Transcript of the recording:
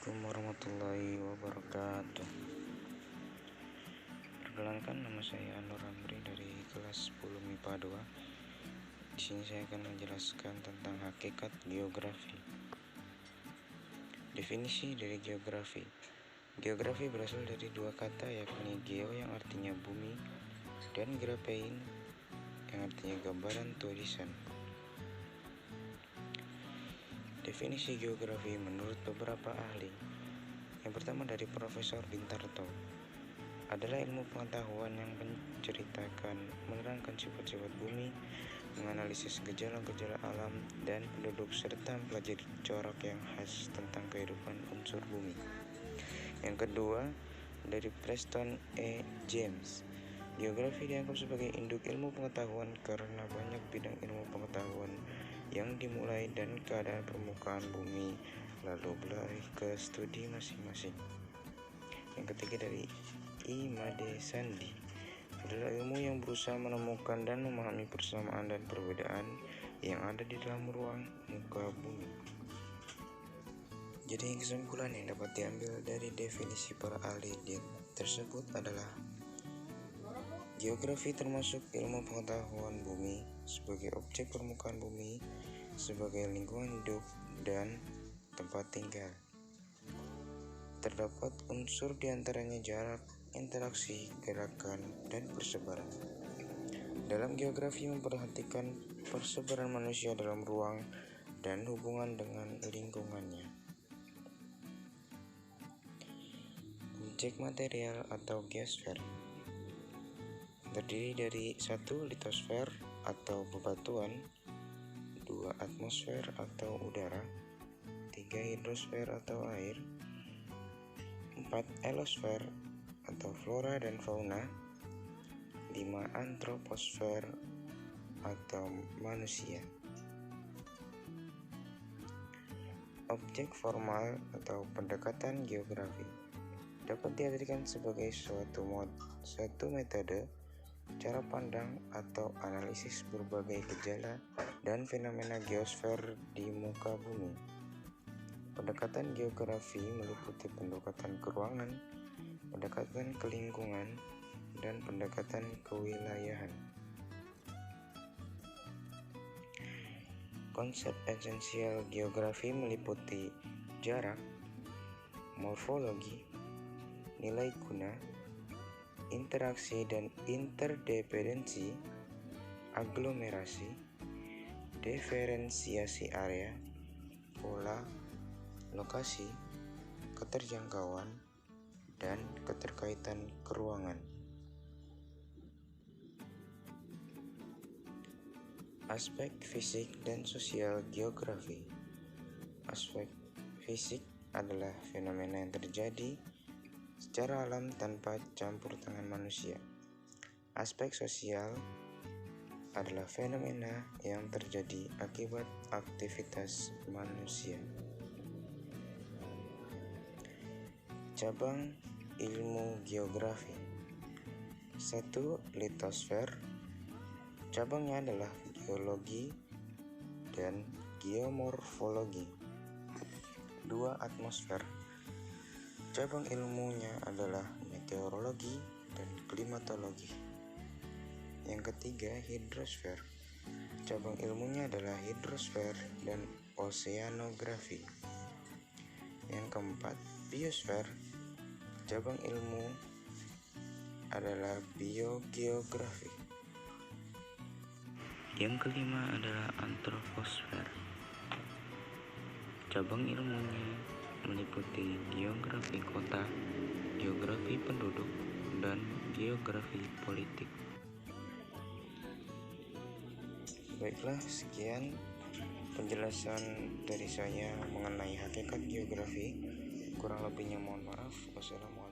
Assalamualaikum warahmatullahi wabarakatuh. Perkenalkan, nama saya Anur Amri dari kelas 10 MIPA 2. Di sini saya akan menjelaskan tentang hakikat geografi. Definisi dari geografi. Geografi berasal dari dua kata, yakni geo yang artinya bumi dan graphein yang artinya gambaran tulisan. Definisi geografi menurut beberapa ahli. Yang pertama dari Profesor Bintarto, adalah ilmu pengetahuan yang menerangkan sifat-sifat bumi, menganalisis gejala-gejala alam dan penduduk, serta mempelajari corak yang khas tentang kehidupan unsur bumi. Yang kedua dari Preston E. James, geografi dianggap sebagai induk ilmu pengetahuan karena banyak bidang ilmu pengetahuan yang dimulai dan keadaan permukaan bumi lalu beralih ke studi masing-masing. Yang ketiga dari Imade Sandi, adalah ilmu yang berusaha menemukan dan memahami persamaan dan perbedaan yang ada di dalam ruang muka bumi. Jadi kesimpulan yang dapat diambil dari definisi para ahli tersebut adalah geografi termasuk ilmu pengetahuan bumi sebagai objek permukaan bumi, sebagai lingkungan hidup dan tempat tinggal. Terdapat unsur diantaranya jarak, interaksi, gerakan, dan persebaran. Dalam geografi memperhatikan persebaran manusia dalam ruang dan hubungan dengan lingkungannya. Objek material atau geosfer terdiri dari 1. Litosfer atau bebatuan, 2. Atmosfer atau udara, 3. Hidrosfer atau air, 4. Elosfer atau flora dan fauna, 5. Antroposfer atau manusia. Objek formal atau pendekatan geografi dapat diartikan sebagai suatu metode, cara pandang atau analisis berbagai gejala dan fenomena geosfer di muka bumi. Pendekatan geografi meliputi pendekatan ke ruangan, pendekatan ke lingkungan, dan pendekatan kewilayahan. Konsep esensial geografi meliputi jarak, morfologi, nilai guna, interaksi dan interdependensi, aglomerasi, diferensiasi area, pola, lokasi, keterjangkauan, dan keterkaitan keruangan. Aspek fisik dan sosial geografi. Aspek fisik adalah fenomena yang terjadi secara alam tanpa campur tangan manusia. Aspek sosial adalah fenomena yang terjadi akibat aktivitas manusia. Cabang ilmu geografi. 1. Litosfer. Cabangnya adalah geologi dan geomorfologi. 2. Atmosfer. Cabang ilmunya adalah meteorologi dan klimatologi. Yang ketiga, hidrosfer. Cabang ilmunya adalah hidrosfer dan oseanografi. Yang keempat, biosfer. Cabang ilmu adalah biogeografi. Yang kelima adalah antroposfer. Cabang ilmunya meliputi geografi kota, geografi penduduk, dan geografi politik. Baiklah, sekian penjelasan dari saya mengenai hakikat geografi. Kurang lebihnya mohon maaf. Wassalamualaikum.